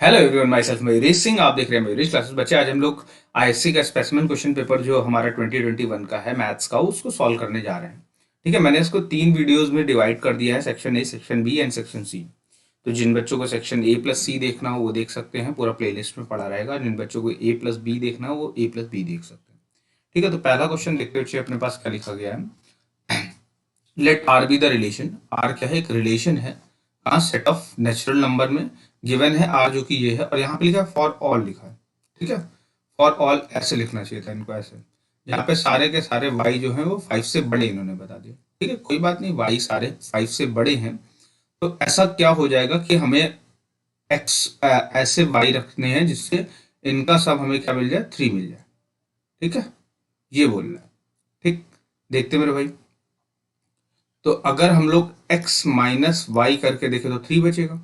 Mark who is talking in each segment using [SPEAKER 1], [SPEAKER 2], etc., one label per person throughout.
[SPEAKER 1] Hello everyone, my self Mayuresh Singh. आप देख रहे हैं मयूरेश क्लासेस। बच्चे, आज हम लोग आईएससी का स्पेसिमेन क्वेश्चन पेपर जो हमारा 2021 का है मैथ्स का, उसको सॉल्व करने जा रहे हैं। ठीक है, मैंने इसको 3 वीडियोस में डिवाइड कर दिया है, section A, section B and section C. तो जिन बच्चों को सेक्शन ए प्लस सी देखना हो वो देख सकते हैं, पूरा प्लेलिस्ट में पड़ा रहेगा। जिन बच्चों को ए प्लस बी देखना हो वो ए प्लस बी देख सकते हैं। ठीक है, तो पहला क्वेश्चन देखते हुए अपने पास क्या लिखा गया है। Let R be the relation. R क्या है? एक रिलेशन है। हाँ, सेट ऑफ नेचुरल नंबर में गिवन है आर, जो कि ये है, और यहाँ पे लिखा है फॉर ऑल लिखा है। ठीक है, फॉर ऑल ऐसे लिखना चाहिए था इनको, ऐसे। यहाँ पे सारे के सारे वाई जो हैं वो 5 से बड़े इन्होंने बता दिया। ठीक है, कोई बात नहीं, वाई सारे 5 से बड़े हैं। तो ऐसा क्या हो जाएगा कि हमें एक्स ऐसे वाई रखने हैं जिससे इनका सब हमें क्या मिल जाए? 3 मिल जाए। ठीक है, ये बोलना है। ठीक, देखते मेरे भाई। तो अगर हम लोग x माइनस वाई करके देखें तो 3 बचेगा,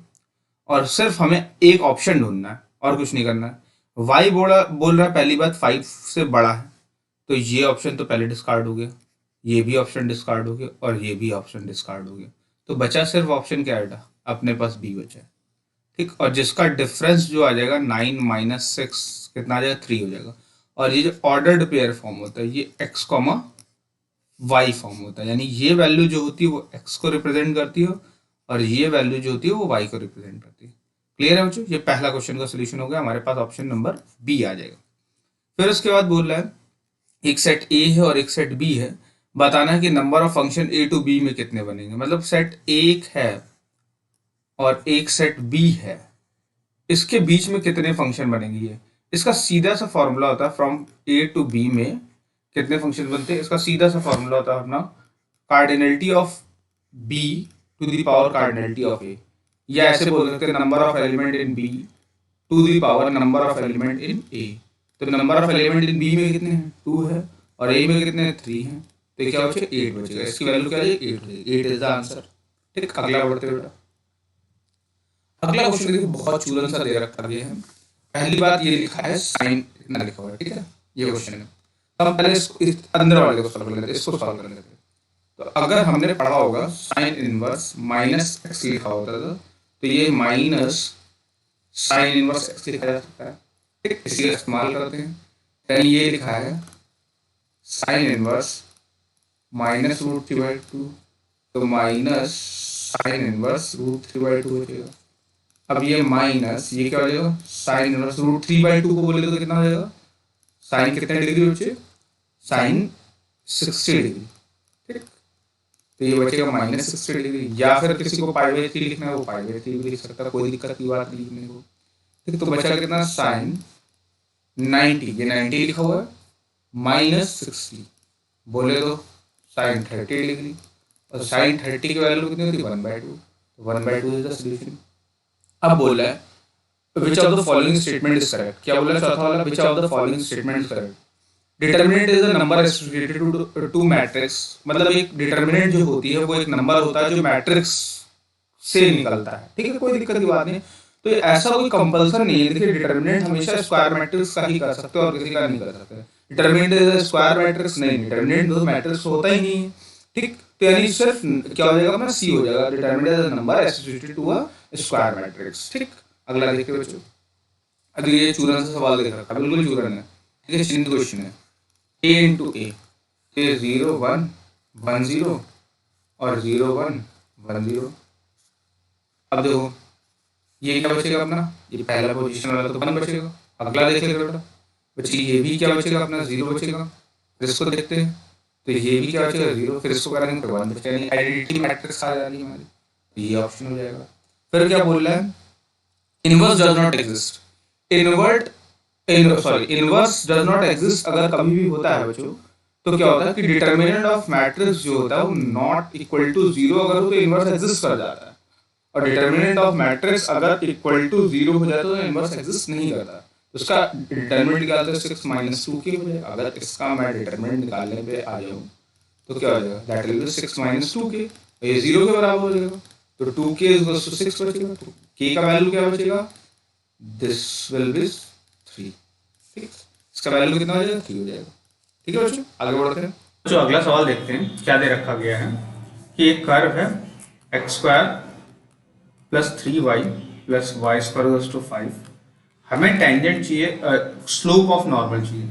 [SPEAKER 1] और सिर्फ हमें एक ऑप्शन ढूंढना है और कुछ नहीं करना है। y बोल रहा है पहली बात 5 से बड़ा है, तो ये ऑप्शन तो पहले डिस्कार्ड हो गया, ये भी ऑप्शन डिस्कार्ड हो गया, और ये भी ऑप्शन डिस्कार्ड हो गया। तो बचा सिर्फ ऑप्शन क्या बेटा? अपने पास बी बचा है। ठीक, और जिसका डिफरेंस जो आ जाएगा 9 माइनस 6 कितना आ जाएगा? 3 हो जाएगा। और ये जो ऑर्डर्ड पेयर फॉर्म होता है ये x कॉमा वाई फॉर्म होता है, यानी ये वैल्यू जो होती है वो x को रिप्रेजेंट करती है, और ये वैल्यू जो होती है वो y को रिप्रेजेंट करती है। क्लियर है बच्चों? ये पहला क्वेश्चन का सोल्यूशन हो गया, हमारे पास ऑप्शन नंबर बी आ जाएगा। फिर उसके बाद बोल रहा है एक सेट ए है और एक सेट बी है, बताना है कि number of function A to B में कितने बनेंगे। मतलब सेट एक है और एक सेट बी है, इसके बीच में कितने फंक्शन बनेंगे। ये इसका सीधा सा फॉर्मूला होता है, फ्रॉम ए टू बी में कितने फंक्शन बनते हैं। इसका सीधा सा फॉर्मूला होता है अपना cardinality of B to the power cardinality of A, या ऐसे बोल सकते हैं number of element in B to the power number of element in A. तो number of element in B में कितने हैं? 2 है, और ए में कितने हैं? 3 हैं। तो क्या बचेगा? 8 बचेगा। इसकी वैल्यू क्या है? 8 है। 8 इज द आंसर। ठीक, अगला बढ़ते बेटा। अगला क्वेश्चन देखिए, बहुत चूलन सा दे रखा गया है। पहली बात ये लिखा है साइन इतना लिखा हुआ है। ठीक है, ये क्वेश्चन है। तो हम पहले इस अंदर वाले को सॉल्व कर लेते हैं, इसको सॉल्व कर लेते हैं। तो अगर हमने पढ़ा होगा साइन इनवर्स माइनस एक्स लिखा होता था, तो ये माइनस साइन इनवर्स एक्स लिखा जा सकता है। ठीक, इसी का इस्तेमाल करते हैं। यानी ये लिखा है साइन इनवर्स माइनस रूट 3/2, तो माइनस साइन इनवर्स रूट 3/2 हो जाएगा। अब ये माइनस ये क्या हो जाएगा? साइन इनवर्स रूट 3/2 को बोले तो कितना हो जाएगा? साइन कितने डिग्री बचे? Sine 60 degree. ठीक, तो ये बचेगा माइनस 60 डिग्री, या फिर किसी को पाई/3 लिखना है वो पाई/3 भी लिख सकता है, कोई दिक्कत की बात नहीं लिखने को। ठीक, तो बचा कितना? साइन 90, ये 90 लिखा हुआ है, माइनस 60 बोले तो साइन 30 डिग्री, और साइन 30 की वैल्यू कितनी होती है? 1/2। 1/2 इज द सोल्यूशन। अब बोला है which of the following statement is correct. क्या बोला चौथा वाला? Which of the following statement is correct. Determinant is a number associated to matrix. मतलब एक डिटर्मिनेंट जो होती है वो एक नंबर होता है जो मैट्रिक्स से निकलता है। ठीक है, कोई दिक्कत की बात नहीं। तो ऐसा कोई कंपल्सन नहीं है। देखिए, डिटर्मिनेंट हमेशा स्क्वायर मैट्रिक्स का ही कर सकते हो और किसी का नहीं कर सकते। Determinant is a square matrix नहीं, डिटर्मिनेंट तो मैट्रिक्स होता ही नहीं है। ठीक, तो यानी सिर्फ क्या हो जाएगा अपना? सी हो जाएगा। Determinant is a number associated to a square matrix. ठीक, अगला देखते बच्चों। अगली ये चूरन से सवाल देख रखा है, बिल्कुल चूरन है। ठीक है, चिन्ह क्वेश्चन है। ए इंटू ए 0 1 1 0 और 0 1 1 0। अब देखो ये क्या बचेगा अपना? ये पहला पोजीशन वाला तो 1 बचेगा। अगला देखेगा बेटा, बच्चे ये भी क्या बचेगा अपना? 0 बचेगा। फिर इसको देखते हैं, तो ये भी क्या बचेगा? 0। फिर इसको करेंगे तो 1 बचेगा, यानी आइडेंटिटी मैट्रिक्स आ जाएगी हमारी। तो ये ऑप्शन हो जाएगा। फिर क्या बोल रहा है? Inverse does not exist. Invert sorry inverse does not exist अगर कभी भी होता है बच्चों, तो क्या होता है कि डिटर्मिनेंट ऑफ मैट्रिक्स जो होता है वो नॉट इक्वल टू 0 अगर हो तो इनवर्स एग्जिस्ट कर जाता है, और डिटर्मिनेंट ऑफ मैट्रिक्स अगर इक्वल टू 0 हो जाता है तो इनवर्स एग्जिस्ट नहीं करता। उसका डिटर्मिनेंट निकालते हैं 6 माइनस 2 के हो जाएगा। अगर इसका मैं डिटर्मिनेंट निकालने पे आ जाऊँ तो क्या हो जाएगा? दैट विल बी 6 माइनस 2 के, ये 0 के बराबर हो जाएगा। तो 2k इक्वल्स टू 6 बचेगा, तो k का वैल्यू क्या बचेगा? This will be 3। ठीक, इसका वैल्यू कितना हो जाएगा? 3 हो जाएगा। ठीक है बच्चों, आगे बढ़ते हैं। बच्चों, अगला सवाल देखते हैं क्या दे रखा गया है कि एक कर्व है x² + 3y plus y square equals to 5। हमें टेंजेंट चाहिए, स्लोप ऑफ नॉर्मल चाहिए।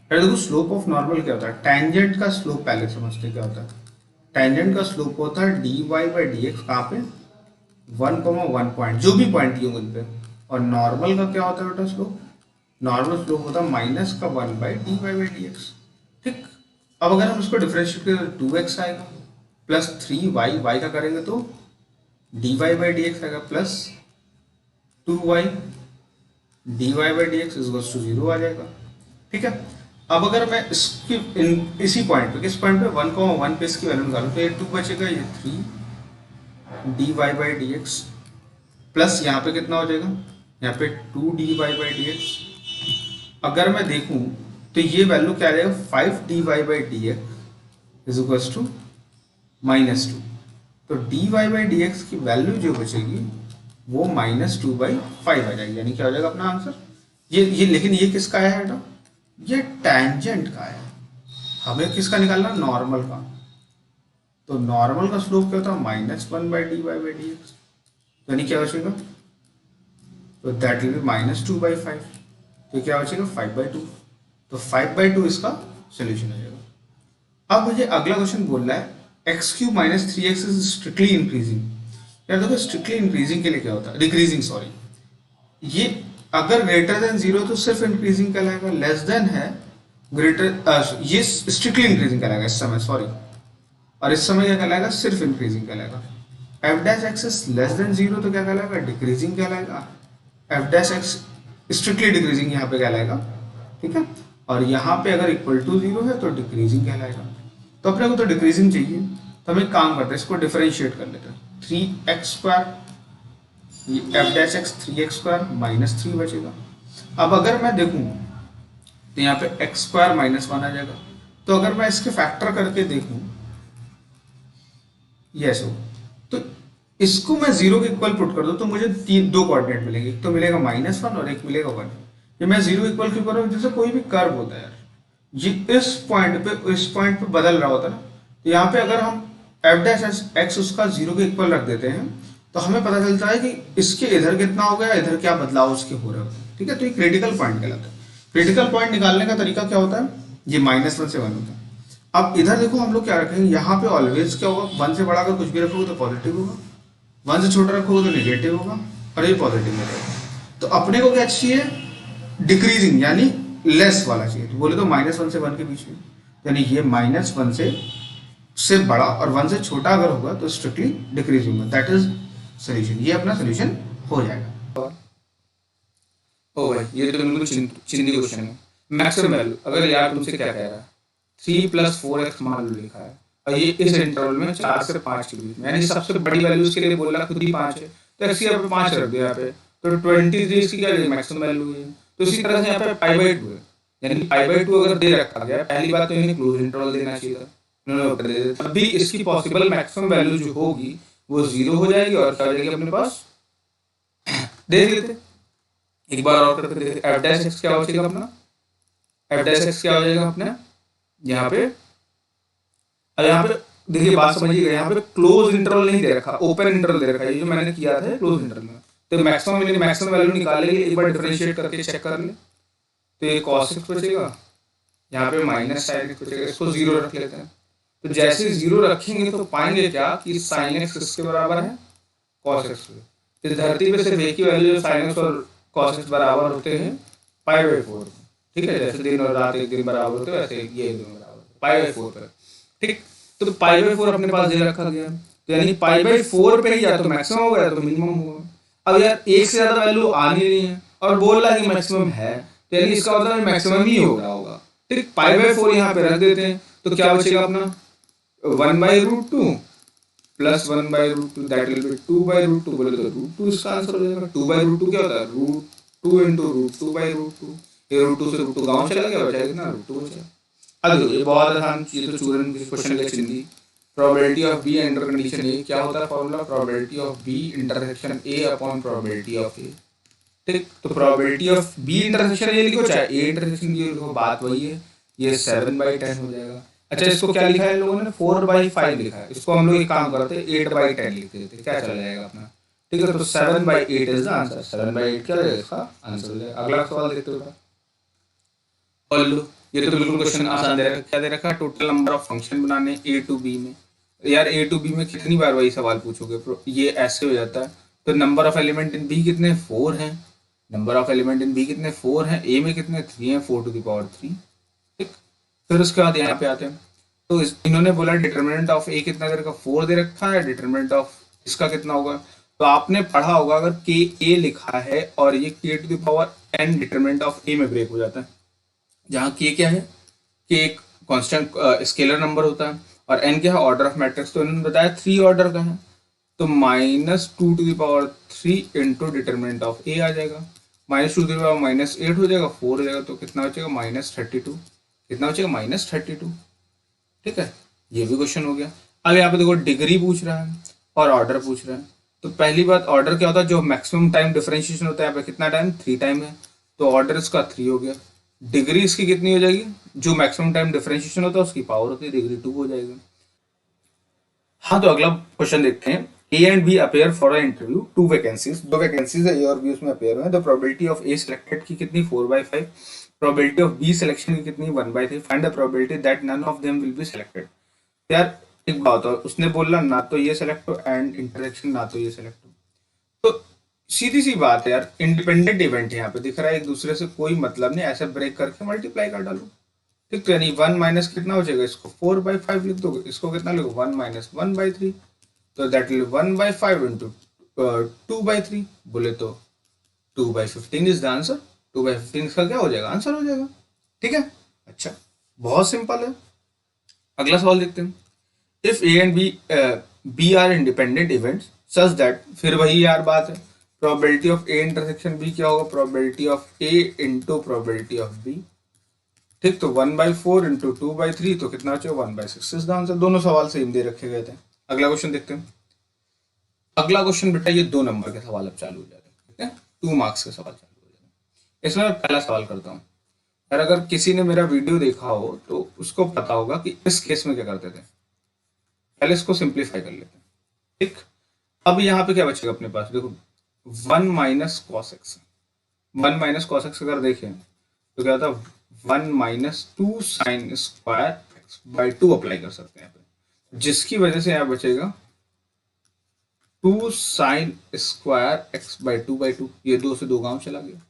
[SPEAKER 1] फिर देखो स्लोप ऑफ नॉर्मल क्या होता है, टेंजेंट का स्लोप पहले समझते क्या होता है। टेंजेंट का स्लोप होता है d Y by D x, कहाँ पे 1,1 पॉइंट, जो भी पॉइंट दिए उन पे। और नॉर्मल का क्या होता है बेटा स्लोप, नॉर्मल स्लोप होता है माइनस का 1 by d Y by D x. ठीक, अब अगर हम उसको डिफरेंशिएट करें 2x आएगा प्लस 3y, वाई का करेंगे तो D Y by D X आएगा plus 2y D Y by D x is to 0 आ जाएगा। ठीक है, अब अगर मैं इसकी इसी पॉइंट पे, किस पॉइंट पे 1,1 पे इसकी वैल्यू निकालूं तो ये 2 बचेगा, ये 3 d Y by D x plus यहाँ पे कितना हो जाएगा, यहाँ पे 2 d Y by D x. अगर मैं देखूं तो ये वैल्यू क्या आ जाएगा, 5 d Y by D x is equals to -2। तो D Y by D x की वैल्यू जो बचेगी वो -2/5 आ जाएगी, यानी क्या हो जाएगा अपना आंसर ये। लेकिन ये किसका है बेटा, ये टेंजेंट का है, हमें किसका निकालना, नॉर्मल का। तो नॉर्मल का स्लोप क्या होता है -1 by d Y by D x, यानी क्या बचेगा, तो दैट विल बी -2/5। तो क्या बचेगा 5/2। तो 5/2 इसका सोल्यूशन आ जाएगा। अब मुझे अगला क्वेश्चन बोल रहा है x³ - 3x is strictly increasing. यार देखो स्ट्रिक्टली इंक्रीजिंग के लिए क्या होता है, डिक्रीजिंग सॉरी, ये अगर ग्रेटर देन 0 तो सिर्फ इंक्रीजिंग कहलाएगा, लेस देन है ग्रेटर ये स्ट्रिक्टली इंक्रीजिंग कहलाएगा इस समय, सॉरी, और इस समय क्या कहलाएगा, सिर्फ इंक्रीजिंग कहलाएगा। F dash x is less than 0 तो क्या कहलाएगा, डिक्रीजिंग कहलाएगा। F dash x strictly decreasing यहाँ पे कहलाएगा। ठीक है, और यहाँ पे अगर इक्वल टू 0 है तो डिक्रीजिंग कहलाएगा। तो अपने को तो डिक्रीजिंग चाहिए, तो हम एक काम करते हैं, इसको डिफरेंशिएट कर लेते हैं। 3x², ये एफ डैश एक्स 3x² -3 बचेगा। अब अगर मैं देखूं तो यहाँ पे x² -1 आ जाएगा। तो अगर मैं इसके फैक्टर करके देखूं ये ऐसे हो, तो इसको मैं 0 के इक्वल पुट कर दूं तो मुझे दो कोऑर्डिनेट मिलेंगे, एक तो मिलेगा -1 और एक मिलेगा 1। ये मैं 0 इक्वल क्यों कर रहा हूँ, जैसे कोई भी कर्व होता है यार, ये इस पॉइंट पे बदल रहा होता है ना, तो यहाँ पे अगर हम एफ डैश एक्स उसका 0 के इक्वल रख देते हैं तो हमें पता चलता है कि इसके इधर कितना हो गया, इधर क्या बदलाव उसके हो रहे होते हैं। ठीक है, तो ये क्रिटिकल पॉइंट कहलाता है। क्रिटिकल पॉइंट निकालने का तरीका क्या होता है, ये -1 से 1 होता है। अब इधर देखो हम लोग क्या रखेंगे, यहाँ पे ऑलवेज क्या होगा, 1 से बड़ा अगर कुछ भी रखोगे तो पॉजिटिव होगा, 1 से छोटा रखोगे तो नेगेटिव होगा, और ये पॉजिटिव में रहेगा। तो अपने को क्या चाहिए, डिक्रीजिंग यानी लेस वाला चाहिए। तो बोले तो -1 से 1 के बीच में, यानी ये -1 से बड़ा और 1 से छोटा अगर होगा तो स्ट्रिक्टली डिक्रीजिंग होगा, दैट इज सोल्यूशन। ये अपना सोल्यूशन हो जाएगा।
[SPEAKER 2] ओ भाई ये तो बिल्कुल चिंदी क्वेश्चन है। मैक्सिमम वैल्यू अगर यार तुमसे क्या कह रहा है 3 + 4x मान लो लिखा है, और ये इस इंटरवल में 4 से 5 के बीच में, यानी सबसे बड़ी वैल्यू इसके लिए बोला खुद ही 5 है, तो x यहाँ पे 5 रख दो यहाँ पे, तो 23 इसकी क्या मैक्सिमम वैल्यू है। तो इसी तरह से यहाँ पे π/2 है, यानी π/2 अगर दे रखा गया, पहली बात तो इन्हें क्लोज इंटरवल देना चाहिए था, इन्होंने ऊपर दे दिया, तब भी इसकी पॉसिबल मैक्सिमम वैल्यू जो होगी वो 0 हो जाएगी, और क्या हो जाएगी अपने पास, देख लेते एक बार और करके देखते। एफ डैश एक्स क्या हो जाएगा अपना, एफ डैश एक्स क्या हो जाएगा अपना यहाँ पे, अब यहाँ पे देखिए बात समझिएगा, यहाँ पे क्लोज इंटरवल नहीं दे रखा, ओपन इंटरवल दे रखा है, ये जो मैंने किया था क्लोज इंटरवल में। तो मैक्सिमम वैल्यू निकालने के लिए एक बार डिफरेंशिएट करके चेक कर ले, तो ये cos x बचेगा, यहाँ पे -sin x बचेगा, इसको 0 रख लेते हैं। तो जैसे 0 रखेंगे तो पाएंगे क्या कि sin x किसके बराबर है, cos x के। इस धरती पे सिर्फ एक ही वैल्यू जो sin x और cos x बराबर होते हैं π/4। ठीक है, जैसे दिन और रात एक दिन बराबर होते हैं, वैसे ये एक दिन बराबर π/4 पर। ठीक, तो π/4 अपने पास दे रखा गया, तो यानी π/4 पे ही या तो मैक्सिमम होगा या तो मिनिमम होगा। अब यार एक से ज्यादा वैल्यू आ नहीं है और बोल रहा है कि मैक्सिमम है, तो यानी इसका मतलब मैक्सिमम ही हो रहा होगा। ठीक, π/4 यहाँ पे रख देते हैं, तो क्या बचेगा अपना 1/√2 प्लस 1/√2, दैट विल बी 2/√2। बोले तो √2 इसका आंसर हो जाएगा। 2/√2 क्या होता है, √2 × √2/√2। ये √2 से √2 गाँव चला गया, बचा कितना, √2 बचा। अब ये बहुत आसान, ये तो चूरन क्वेश्चन के चिंदी। Probability of B under condition A क्या होता है formula, probability of B intersection A upon probability of A. ठीक, तो probability of B intersection A लिखो चाहे ए इंटरसेक्शन बी लिखो, बात वही है, ये 7/10 हो जाएगा। अच्छा, इसको क्या लिखा है लोगों ने, 4/5 लिखा है, इसको हम लोग एक काम करते हैं 8/10 लिख देते, क्या चला जाएगा अपना
[SPEAKER 1] ठीक है, तो 7/8 इज द आंसर। 7/8 क्या है इसका आंसर हो जाएगा। अगला सवाल देखते हो। और लो, ये तो बिल्कुल क्वेश्चन आसान दे रखा, क्या दे रखा, टोटल नंबर ऑफ फंक्शन बनाने ए टू बी में। यार ए टू बी में कितनी बार वही सवाल पूछोगे, ये ऐसे हो जाता है। तो number of element in B कितने, 4 हैं। Number of element in B कितने, 4 हैं। ए में कितने, 3 हैं, 4⁻3। ठीक, फिर उसके बाद यहाँ पे आते हैं। तो इन्होंने बोला डिटर्मिनेंट ऑफ ए कितना दे रखा, 4 दे रखा है। डिटर्मिनेंट ऑफ इसका कितना होगा, तो आपने पढ़ा होगा अगर के ए लिखा है और ये k⁻n डिटर्मिनेंट ऑफ ए में ब्रेक हो जाता है, जहाँ के क्या है, के एक कांस्टेंट स्केलर नंबर होता है और n क्या है, ऑर्डर ऑफ मैट्रिक्स। तो इन्होंने बताया 3 ऑर्डर का है, तो -2⁻3 इंटू डिटर्मिनेंट ऑफ ए आ जाएगा। -2⁻−8 हो जाएगा, 4 हो जाएगा, तो कितना बचेगा, -32। कितना बचेगा, -32। ठीक है, ये भी क्वेश्चन हो गया। अब यहाँ पे देखो डिग्री पूछ रहा है और ऑर्डर पूछ रहा है। तो पहली बात, ऑर्डर क्या होता है, जो मैक्सिमम टाइम डिफरेंशिएशन होता है, यहाँ पे कितना टाइम, 3 टाइम है, तो ऑर्डर इसका 3 हो गया। डिग्री इसकी कितनी हो जाएगी, जो मैक्सिमम टाइम डिफरेंशिएशन होता है उसकी पावर होती है, डिग्री 2 हो जाएगा। हाँ, तो अगला क्वेश्चन देखते हैं। A and B appear for a interview, 2 vacancies, 2 vacancies है, ए और बी उसमें अपेयर हुए। The probability of A selected की कितनी, 4/5। प्रोबेबिलिटी ऑफ बी सिलेक्शन की कितनी, 1/3। Find the probability that none of them will be selected. यार एक बात और, उसने बोला ना तो ये सेलेक्ट हो एंड इंटरेक्शन ना तो ये सेलेक्ट हो, तो सीधी सी बात है यार, इंडिपेंडेंट इवेंट यहाँ पे दिख रहा है, एक दूसरे से कोई मतलब नहीं, ऐसे ब्रेक करके मल्टीप्लाई कर डालो। ठीक, तो यानी 1 माइनस कितना हो जाएगा, इसको 4/5 लिख दो, इसको कितना लिखो, 1 - 1/3। तो दैट विल 1/5 इंटू 2/3, बोले तो 2/15 इज द आंसर। 2/15 इसका क्या हो जाएगा, आंसर हो जाएगा। ठीक है, अच्छा, बहुत सिंपल है। अगला सवाल देखते हैं। If A and B are independent events such that, फिर वही यार बात है, probability of A intersection B क्या होगा, probability of A into probability of B. ठीक, तो 1/4 इंटू 2/3, तो कितना बचेगा, 1/6 इज द आंसर। दोनों सवाल सेम दे रखे गए थे। अगला क्वेश्चन देखते हैं। अगला क्वेश्चन बेटा, ये 2 नंबर के सवाल अब चालू हो जाते हैं। ठीक है, 2 मार्क्स के सवाल चालू हो जाते हैं। इसमें मैं पहला सवाल करता हूँ। यार अगर किसी ने मेरा वीडियो देखा हो तो उसको पता होगा कि इस केस में क्या करते थे। पहले इसको सिंप्लीफाई कर लेते हैं। ठीक, अब यहाँ पे क्या बचेगा अपने पास, देखो 1 - cos x। 1 - cos x अगर देखें तो क्या होता है, 1 - 2 sin स्क्वायर x/2 अप्लाई कर सकते हैं यहाँ पे, जिसकी वजह से यहाँ बचेगा 2 sin स्क्वायर x/2/2। ये 2 से 2 गांव चला गया।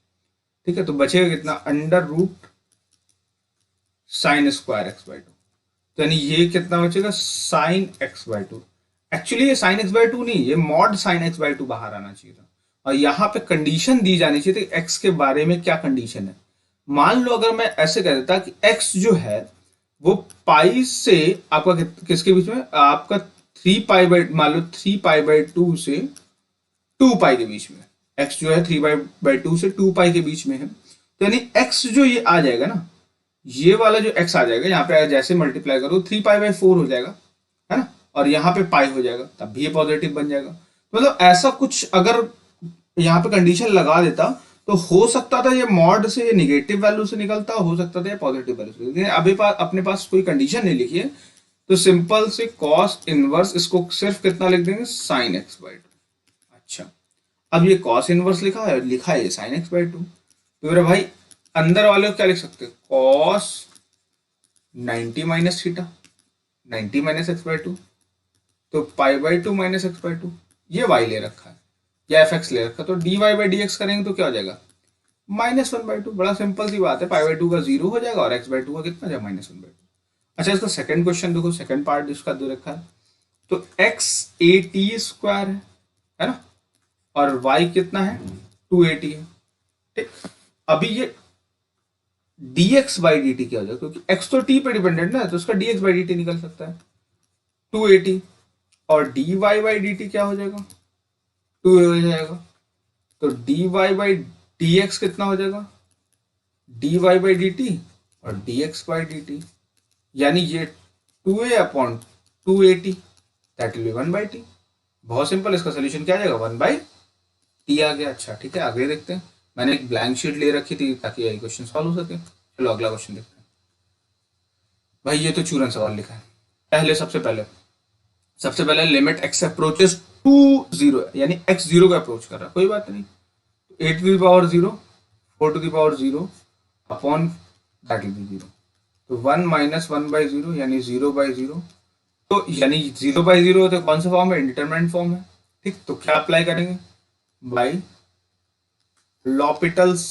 [SPEAKER 1] ठीक है, तो बचेगा कितना, √sin स्क्वायर x/2। तो यानी ये कितना बचेगा, sin x/2। एक्चुअली ये sin x/2 नहीं, ये mod sin x/2 बाहर आना चाहिए था। और यहाँ पे कंडीशन दी जानी चाहिए थी x के बारे में, क्या कंडीशन है। मान लो अगर मैं ऐसे कह देता कि x जो है वो पाई से आपका किसके बीच में, आपका 3π, मान लो 3π/2 से 2π के बीच में। x जो है 3π/2 से 2π के बीच में है, तो यानी x जो ये आ जाएगा ना, ये वाला जो x आ जाएगा यहाँ पे, जैसे मल्टीप्लाई करो 3π/4 हो जाएगा, है ना, और यहाँ पे पाई हो जाएगा, तब भी ये पॉजिटिव बन जाएगा। मतलब ऐसा कुछ अगर यहाँ पे कंडीशन लगा देता तो हो सकता था ये मॉड से, ये निगेटिव वैल्यू से निकलता, हो सकता था ये पॉजिटिव वैल्यू से। लेकिन अभी अपने पास कोई कंडीशन नहीं लिखी है, तो सिंपल से कॉस इनवर्स, इसको सिर्फ कितना लिख देंगे, sin x/2। अच्छा, अब ये कॉस इनवर्स लिखा है ये sin x/2, तो मेरे भाई अंदर वाले को क्या लिख सकते हैं, कॉस 90 - थीटा, 90 - x/2, तो π/2 - x/2, ये y ले रखा है या fx ले रखा है, तो dy/dx करेंगे तो क्या हो जाएगा, -1/2। बड़ा सिंपल सी बात है, π/2 का 0 हो जाएगा और x/2 का कितना जाएगा, -1/2। अच्छा, इसका सेकंड क्वेश्चन देखो, सेकंड पार्ट इसका दे रखा है, तो x/2 है ना, और y कितना है, 280 है। ठीक, अभी ये dx/dt क्या हो जाएगा, क्योंकि x तो t पे डिपेंडेंट ना है, तो उसका dx/dt निकल सकता है 280, और dy/dt क्या हो जाएगा, 2 हो जाएगा, तो dy/dx कितना हो जाएगा, dy/dt और dx/dt, यानी ये 2a/280, that will B 1/t। बहुत सिंपल, इसका सोल्यूशन क्या आ जाएगा, 1/t आ गया। अच्छा ठीक है, आगे देखते हैं। मैंने एक ब्लैंक शीट ले रखी थी ताकि यही क्वेश्चन सॉल्व हो सके। चलो अगला क्वेश्चन देखते हैं। भाई ये तो चूरन सवाल लिखा है। सबसे पहले limit x approaches to zero यानी x जीरो को अप्रोच कर रहा है, कोई बात नहीं। A to the power zero, 4 to the power zero upon that will be zero. तो 1 माइनस 1/0 यानी 0/0। तो यानी 0/0 तो कौन सा फॉर्म है? इंडिटरमिनेट फॉर्म है। ठीक, तो क्या अप्लाई करेंगे? बाई लॉपिटल्स।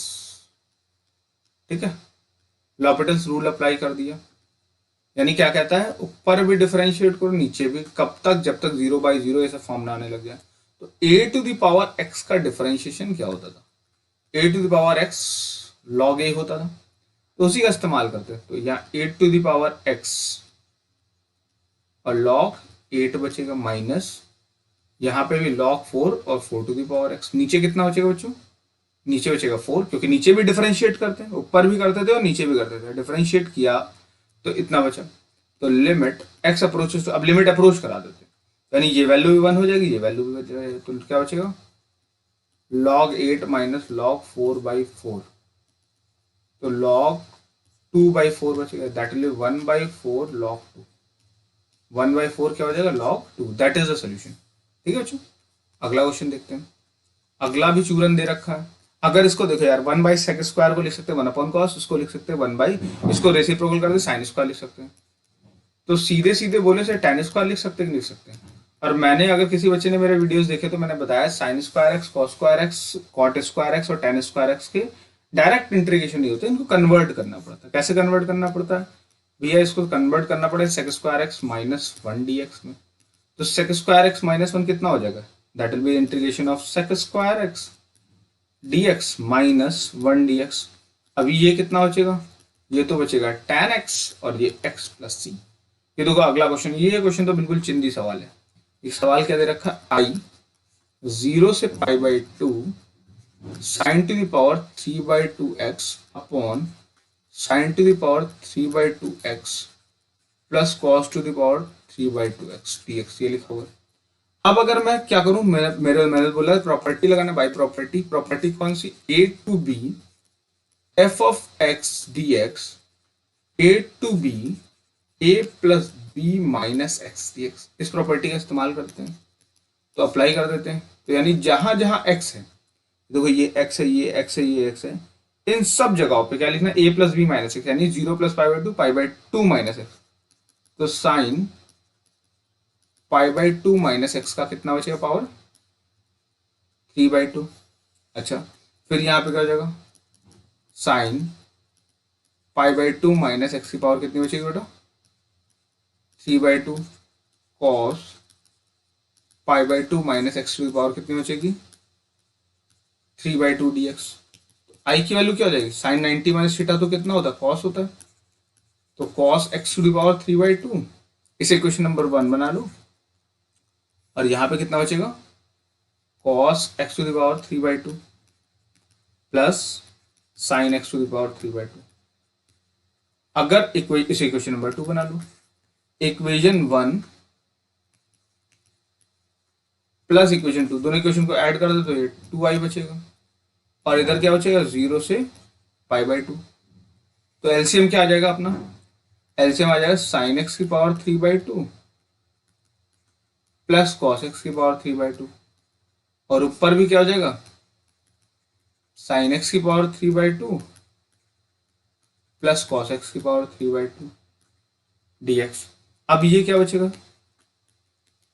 [SPEAKER 1] ठीक है, लॉपिटल्स रूल अप्लाई कर दिया। यानी क्या कहता है? ऊपर भी डिफरेंशिएट करो, नीचे भी। कब तक? जब तक 0/0 ऐसा फॉर्म ना आने लग जाए। तो A to the power X का डिफरेंशिएशन क्या होता था? A to the power X log A होता था। तो उसी का इस्तेमाल करते हैं। तो यहाँ ए टू द पावर एक्स और लॉग 8 बचेगा, माइनस यहाँ पे भी log 4 और 4 टू द पावर x। नीचे कितना बचेगा बच्चों? नीचे बचेगा 4, क्योंकि नीचे भी डिफरेंशिएट करते हैं, ऊपर भी करते थे और नीचे भी करते थे। डिफरेंशिएट किया तो इतना बचा। तो लिमिट x अप्रोचेस, तो अब लिमिट अप्रोच करा देते हैं, यानी ये वैल्यू भी 1 हो जाएगी, ये वैल्यू भी बच जाएगी। तो क्या बचेगा? log 8 minus log 4/4। तो log 2/4 बचेगा, दैट विल 1/4 log 2। 1/4 क्या हो जाएगा? log 2। That is the solution. ठीक है बच्चों, अगला क्वेश्चन देखते हैं। अगला भी चूरन दे रखा है। अगर इसको देखो यार, 1/sec² को लिख सकते हैं 1/cos, इसको लिख सकते हैं 1/, इसको रेसिप्रोकल कर दे sin² लिख सकते हैं। तो सीधे सीधे बोले से tan² लिख सकते हैं कि लिख सकते हैं। और मैंने, अगर किसी बच्चे ने मेरे वीडियोस देखे तो मैंने बताया sin²x, cos²x, cot²x और tan²x के डायरेक्ट इंटीग्रेशन नहीं होते, इनको कन्वर्ट करना पड़ता है। कैसे कन्वर्ट करना पड़ता है भैया? इसको कन्वर्ट करना पड़ेगा sec² माइनस 1 dx में। तो sec² माइनस 1 कितना हो जाएगा? That will B integration of sec² dx minus 1 dx। अभी ये कितना बचेगा? ये तो बचेगा tan x और ये x प्लस सी। ये देखो अगला क्वेश्चन, ये क्वेश्चन तो बिल्कुल चिंदी सवाल है। एक सवाल क्या दे रखा? आई 0 से π/2 sin to the power 3/2x upon sin to the power 3/2x plus cos to the power 3/2x dx, ये लिखा हुआ है। अब अगर मैं क्या करूं, मैंने बोला प्रॉपर्टी लगाना, बाई प्रॉपर्टी। प्रॉपर्टी कौन सी? A to B F of X D X, A to B A plus B minus x D X. इस प्रॉपर्टी का इस्तेमाल करते हैं, तो अप्लाई कर देते हैं। तो यानी जहां जहां एक्स है, देखो ये एक्स है, ये एक्स है, ये एक्स है, इन सब जगहों पे क्या लिखना? ए प्लस बी माइनस एक्स, यानी 0 प्लस π/2 π/2 माइनस एक्स। तो साइन π/2 माइनस एक्स का कितना बचेगा? पावर 3/2। अच्छा, फिर यहाँ पे क्या हो जाएगा? साइन π/2 माइनस एक्स की पावर कितनी बचेगी बेटा? 3/2। कॉस π/2 माइनस एक्स की पावर कितनी बचेगी? 3/2 dx। आई की वैल्यू क्या हो जाएगी? साइन 90 माइनस थीटा तो कितना होता है? कॉस होता है। तो cos x to the power 3/2, इसे क्वेश्चन नंबर 1 बना लो। और यहाँ पे कितना बचेगा? Cos x to the power 3/2 plus sine x to the power 3/2। अगर इसे इक्वेशन नंबर 2 बना लो। इक्वेशन 1 प्लस इक्वेशन 2, दोनों इक्वेशन को ऐड कर दो तो ये 2i बचेगा। और इधर क्या बचेगा? 0 से π/2। तो एलसीएम क्या आ जाएगा अपना? एलसीएम आ जाएगा साइन एक्स की पावर 3/2 प्लस कॉस एक्स की पावर 3/2। और ऊपर भी क्या हो जाएगा? साइन एक्स की पावर 3/2 प्लस कॉस एक्स की पावर 3/2 dx। अब ये क्या बचेगा?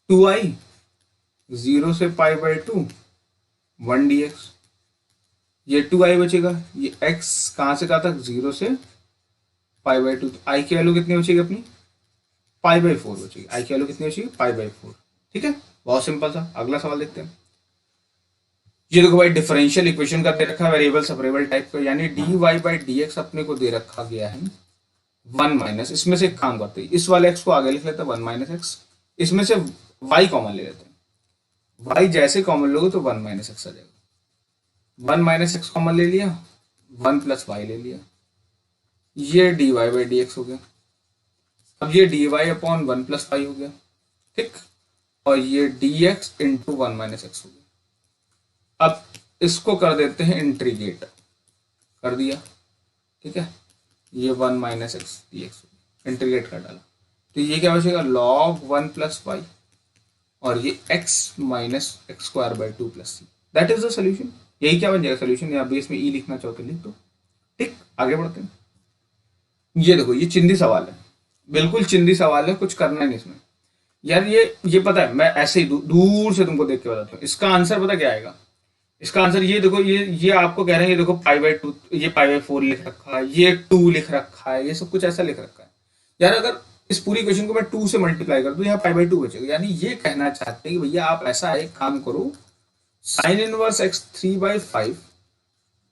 [SPEAKER 1] 2i, 0 से π/2 1 dx। ये 2i बचेगा। ये x कहां से कहां तक? 0 से π/2। आई की वैल्यू कितनी बचेगी अपनी? π/4 बचेगी। आई की वैल्यू कितनी बचेगी? π/4। ठीक है, बहुत सिंपल था। अगला सवाल देखते हैं। ये देखो भाई, डिफरेंशियल इक्वेशन का दे रखा है वेरिएबल सेपरेबल टाइप का, यानी dy/dx अपने को दे रखा गया है 1 माइनस। इसमें से एक काम करते हैं, इस वाले x को आगे लिख लेते हैं 1 माइनस एक्स, इसमें से y कॉमन ले लेते हैं। y जैसे कॉमन लोगे तो 1 माइनस एक्स आ जाएगा। 1 माइनस एक्स कॉमन ले लिया, 1 प्लस वाई ले लिया, ये dy/dx हो गया। अब ये dy अपॉन 1 प्लस वाई हो गया। ठीक, और ये dx इंटू 1 माइनस एक्स हो गया। अब इसको कर देते हैं इंटीग्रेट, कर दिया। ठीक है, ये 1 minus x D x integrate कर डाला, तो ये क्या बचेगा? log 1 plus y.
[SPEAKER 2] और ये x minus x square by two plus c, that is the solution. यही क्या बन जाएगा सोल्यूशन, या बेस में ई लिखना चाहो तो लिख दो। ठीक, आगे बढ़ते हैं। ये देखो ये चिंदी सवाल है, बिल्कुल चिंदी सवाल है, कुछ करना ही नहीं इसमें यार। ये पता है, मैं ऐसे ही दूर से तुमको देख के बताता हूँ इसका आंसर। पता क्या आएगा इसका आंसर? ये देखो, ये आपको कह रहे हैं, ये देखो पाई बाई टू, ये पाई बाई फोर लिख रखा है, ये टू लिख रखा है, ये सब कुछ ऐसा लिख रखा है यार। अगर इस पूरी क्वेश्चन को मैं टू से मल्टीप्लाई कर दूं, यहाँ पाई बाई टू बचेगा। यानी ये कहना चाहते हैं कि भैया आप ऐसा एक काम करो, sine inverse x 3/5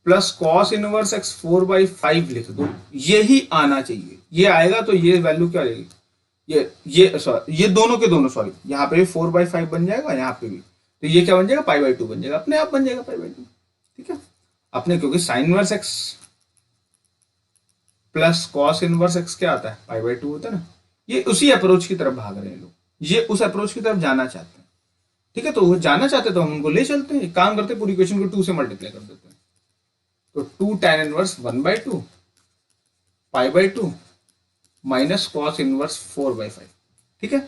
[SPEAKER 2] plus cos inverse x 4/5 लिख दो, यही आना चाहिए। ये आएगा तो ये वैल्यू क्या आएगी, ये सॉरी, ये दोनों के दोनों, सॉरी, यहाँ पे भी 4/5 बन जाएगा, यहाँ पे भी, तो ये क्या बन जाएगा, पाई बाई टू बन जाएगा, अपने आप बन जाएगा पाई बाई टू। ठीक है, अपने, क्योंकि sine inverse x plus cos inverse x क्या आता है, पाई बाई टू होता है ना। ये उसी अप्रोच की तरफ भाग रहे हैं लोग, ये उस अप्रोच की तरफ जाना चाहते हैं। ठीक है, तो वो जाना चाहते तो हम उनको ले चलते हैं, एक काम करते हैं, पूरी क्वेश्चन को टू से मल्टीप्लाई कर देते हैं। तो two tan inverse 1/2 pi by two minus cos inverse 4/5। ठीक है,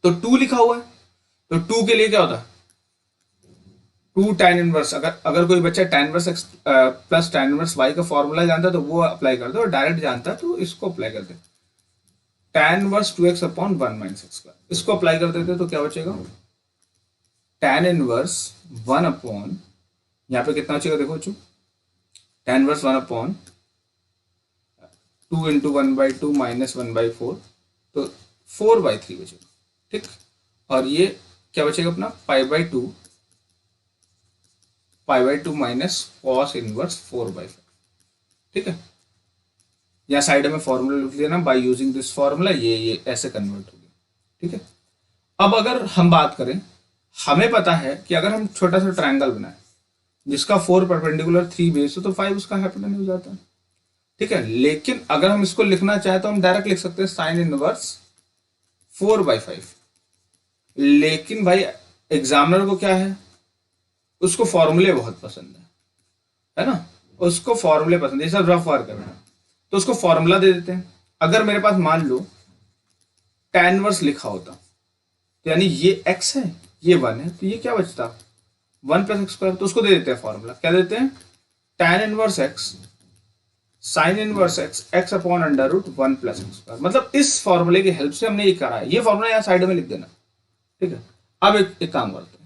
[SPEAKER 2] तो टू लिखा हुआ है, तो टू के लिए क्या होता है, टू tan इनवर्स, अगर कोई बच्चा tan inverse x plus tan inverse y का फॉर्मूला जानता है तो वो अप्लाई कर दो, और डायरेक्ट जानता है तो इसको अप्लाई कर दे, tan inverse 2x upon 1 minus x square, इसको अप्लाई कर देते तो क्या बचेगा, tan इनवर्स 1 अपॉन, यहाँ पे कितना बचेगा देखो बच्चों, tan inverse 1 upon 2 into 1/2 minus 1/4, तो 4/3 बचेगा। ठीक, और ये क्या बचेगा अपना, पाई by two minus cos inverse 4/5। ठीक है, या साइड में फॉर्मूला लिख देना, बाय यूजिंग दिस फॉर्मूला, ये ऐसे कन्वर्ट हो गया। ठीक है, अब अगर हम बात करें, हमें पता है कि अगर हम छोटा सा ट्रायंगल बनाए जिसका 4 परपेंडिकुलर 3 बेस हो, तो 5 उसका हाइपोटेन्यूज हो जाता है। ठीक है, लेकिन अगर हम इसको लिखना चाहे तो हम डायरेक्ट लिख सकते हैं साइन इनवर्स 4/5। लेकिन भाई एग्जामिनर को क्या है, उसको फॉर्मूले बहुत पसंद है ना, उसको फॉर्मूले पसंद है, सब रफ वर्क है बेटा, तो उसको फॉर्मूला दे देते हैं। अगर मेरे पास मान लो tan इनवर्स लिखा होता, तो यानी ये x है, ये 1 है, तो ये क्या बचता, 1 प्लस एक्स स्क्वायर, तो उसको दे देते हैं फॉर्मूला, क्या देते हैं, tan inverse x sine inverse x upon under root 1 plus x square. मतलब इस फॉर्मूले की हेल्प से हमने ये करा है, ये फॉर्मूला यहाँ साइड में लिख देना। ठीक है, अब एक काम करते हैं,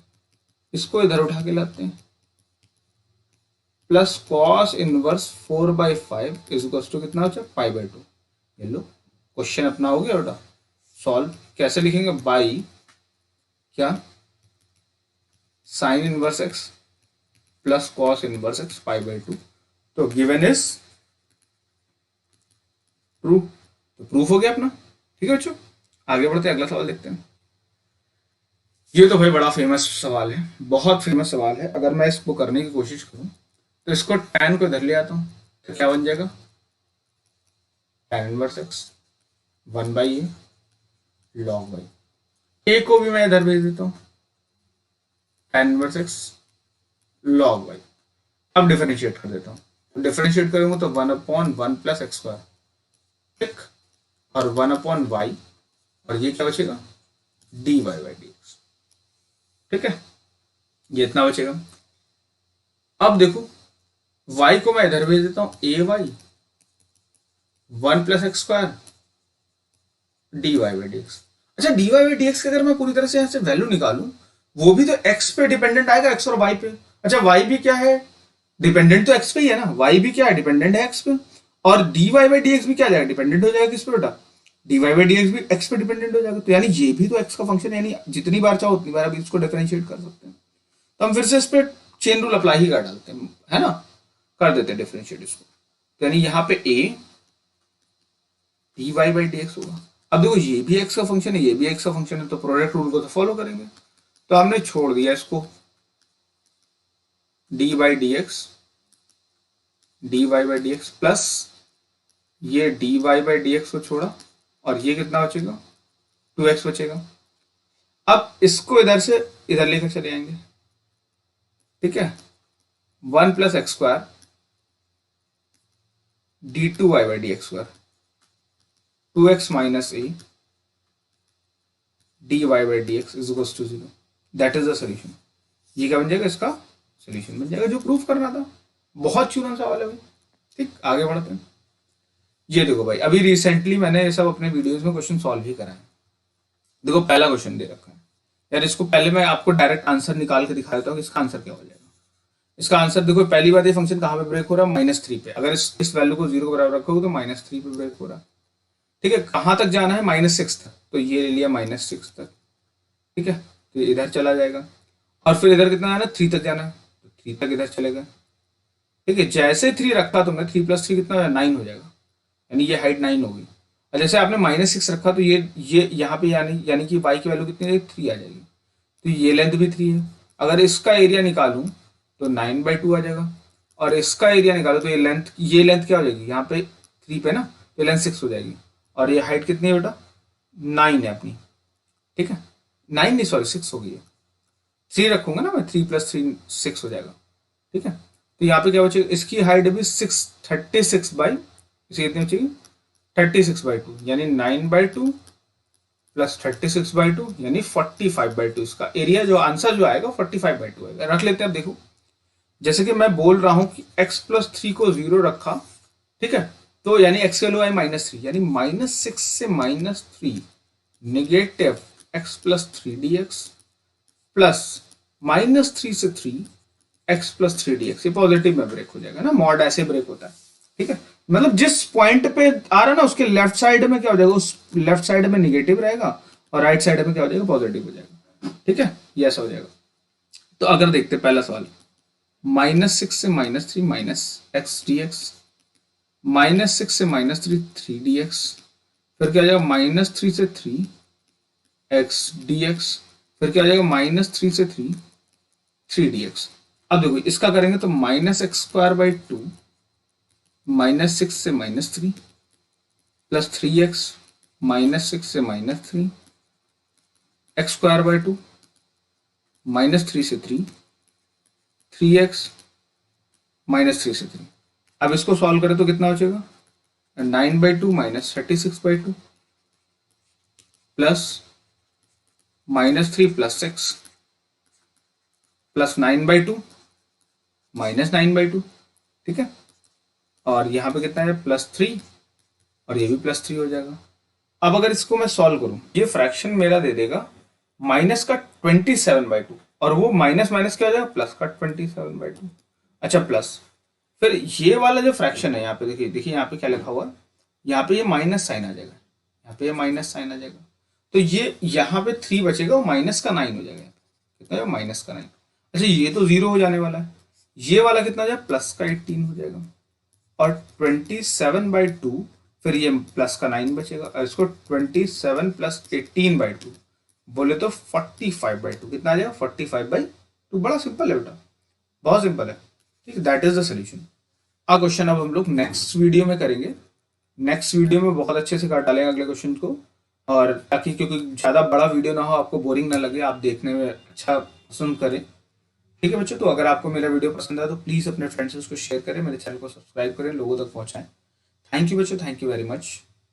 [SPEAKER 2] इसको इधर उठा के लाते हैं, plus cos inverse 4/5 is equal to कितना बचा, पाई बाई टू। ये लो क्वेश्चन अपना हो गया बेटा सॉल्व। कैसे लिखेंगे, बाई क्या, sine inverse x plus cos inverse x pi by to, तो गिवन इज प्रूफ, तो प्रूफ हो गया अपना। ठीक है बच्चों, आगे बढ़ते हैं, अगला सवाल देखते हैं। ये तो भाई बड़ा फेमस सवाल है, बहुत फेमस सवाल है। अगर मैं इसको करने की कोशिश करूं तो इसको tan को इधर ले आता हूं, तो क्या बन जाएगा, tan inverse x 1/a log y, a को भी मैं इधर भेज देता हूं, tan inverse x log y। अब डिफरेंशिएट कर देता हूं, डिफरेंशिएट करूंगा तो 1/1 प्लस एक्स स्क्वायर, ठीक, और 1/y, और ये क्या बचेगा, dy बाई dx। ठीक है, ये इतना बचेगा। अब देखो y को मैं इधर भेज देता हूं, ay 1 plus x square dy by dx। अच्छा, dy बाई dx की अगर मैं पूरी तरह से यहां से वैल्यू निकालूं, वो भी तो x पे डिपेंडेंट आएगा, x और y पे। अच्छा, y भी क्या है, डिपेंडेंट तो x पे ही है ना, y भी क्या है, डिपेंडेंट है x पे, और dy बाई dx भी क्या जाएगा, डिपेंडेंट हो जाएगा किस पे बेटा, dy बाई dx भी x पे डिपेंडेंट हो जाएगा। तो यानी ये भी तो x का फंक्शन है, यानी जितनी बार चाहो उतनी बार अभी इसको डिफरेंशिएट कर सकते हैं। तो हम फिर से इस पे चेन रूल अप्लाई ही कर डालते हैं, है ना, कर देते हैं डिफरेंशिएट इसको। तो यानी यहाँ पे a dy बाई dx होगा। अब देखो ये भी x का फंक्शन है, ये भी x का फंक्शन है, तो प्रोडक्ट रूल को तो फॉलो करेंगे। तो हमने छोड़ दिया इसको, dy बाई dx प्लस ये dy बाई dx को छोड़ा, और ये कितना बचेगा, 2x बचेगा। अब इसको इधर से इधर लेकर चले आएंगे, ठीक है, 1 plus x square d2y by dx square, 2x minus a
[SPEAKER 1] dy by D x is equal to 0। That is the solution. ये क्या बन जाएगा, इसका सोल्यूशन बन जाएगा जो प्रूफ करना था। बहुत चूना सवाल है भाई। ठीक, आगे बढ़ते हैं। ये देखो भाई, अभी रिसेंटली मैंने ये सब अपने वीडियोस में क्वेश्चन सॉल्व ही करा है। देखो पहला क्वेश्चन दे रखा है यार, इसको पहले मैं आपको डायरेक्ट आंसर निकाल के दिखा देता हूँ कि इसका आंसर क्या हो जाएगा। इसका आंसर देखो, पहली बात ये फंक्शन कहाँ पे ब्रेक हो रहा है, -3 पे। अगर इस वैल्यू को 0 के बराबर रखोगे तो -3 पे ब्रेक हो रहा है। ठीक है, कहाँ तक जाना है, -6 तक, तो ये ले लिया -6 तक। ठीक है, तो ये इधर चला जाएगा और फिर इधर कितना जाना है, 3 तक जाना है, तो 3 तक इधर चलेगा। ठीक है, जैसे 3 रखा तुमने, 3 + 3 कितना, 9 हो जाएगा, यानी ये हाइट 9 होगी। और जैसे आपने -6 रखा तो ये यहाँ पे यानी कि y की वैल्यू कितनी है, 3 आ जाएगी। तो ये लेंथ भी 3 है। अगर इसका एरिया निकालूं तो 9/2 आ जाएगा, और इसका एरिया निकालो तो ये लेंथ क्या हो जाएगी, यहाँ पे 3 पे ना, तो लेंथ 6 हो जाएगी। और ये हाइट कितनी है बेटा, 9 है अपनी। ठीक है, 9 नहीं, सॉरी 6 हो गई है। 3 रखूंगा ना मैं, 3 + 3 6 हो जाएगा। ठीक है, तो यहाँ पे क्या बचेगा, इसकी हाइट भी 36 बाई, इसे कितनी बचेगी, 36/2, यानी 9/2 + 36/2 यानी 45/2। इसका एरिया जो आंसर जो आएगा 45/2 आएगा। रख लेते हैं। अब देखो, जैसे कि मैं बोल रहा हूं कि x + 3 को 0 रखा, ठीक है, तो यानी x की वैल्यू आई -3, यानी -6 से -3 नेगेटिव x + 3 dx प्लस -3 से 3 x + 3 dx। ये पॉजिटिव में ब्रेक हो जाएगा ना, मॉड ऐसे ब्रेक होता है। ठीक है, मतलब जिस पॉइंट पे आ रहा है ना, उसके लेफ्ट साइड में क्या हो जाएगा, उस लेफ्ट साइड में नेगेटिव रहेगा और राइट साइड में क्या हो जाएगा, पॉजिटिव हो जाएगा। ठीक है, ये ऐसा हो जाएगा। तो अगर देखते पहला सवाल, -6 से -3 -x dx, -6 से -3 3 dx, फिर क्या आ जाएगा, -3 से 3 x dx, फिर क्या आ जाएगा, -3 से 3 3 dx। अब देखो इसका करेंगे तो -x²/2 -6 से -3 प्लस 3x, -6 से -3 x²/2 -3 से 3 3x -3 से 3। अब इसको सॉल्व करें तो कितना बचेगा, 9/2 -36/2 प्लस -3 + 6 प्लस 9/2 -9/2। ठीक है, और यहाँ पे कितना है, +3, और ये भी +3 हो जाएगा। अब अगर इसको मैं सॉल्व करूं, ये फ्रैक्शन मेरा दे देगा -27/2, और वो माइनस माइनस क्या हो जाएगा, +27/2। अच्छा, प्लस फिर ये वाला जो फ्रैक्शन है यहाँ पे, देखिए यहाँ पे क्या लिखा हुआ है, यहाँ पे ये माइनस साइन आ जाएगा, यहाँ पे ये माइनस साइन आ जाएगा, तो ये यहाँ पे 3 बचेगा, वो -9 हो जाएगा। कितना है, -9। अच्छा, ये तो 0 हो जाने वाला है, ये वाला कितना हो जाएगा, +18 हो जाएगा, और 27/2, फिर ये +9 बचेगा, और इसको 27 + 18/2 बोले तो 45/2। कितना आ जाएगा, 45/2। बड़ा सिंपल है बेटा, बहुत सिंपल है। ठीक है, दैट इज द सोल्यूशन। आ क्वेश्चन अब हम लोग नेक्स्ट वीडियो में करेंगे। नेक्स्ट वीडियो में बहुत अच्छे से काट डालेंगे अगले क्वेश्चन को, और ताकि क्योंकि ज़्यादा बड़ा वीडियो ना हो, आपको बोरिंग ना लगे, आप देखने में अच्छा पसंद करें। ठीक है बच्चों, तो अगर आपको मेरा वीडियो पसंद आया तो प्लीज़ अपने फ्रेंड्स से उसको शेयर करें, मेरे चैनल को सब्सक्राइब करें, लोगों तक पहुँचाएं। थैंक यू बच्चों, थैंक यू वेरी मच।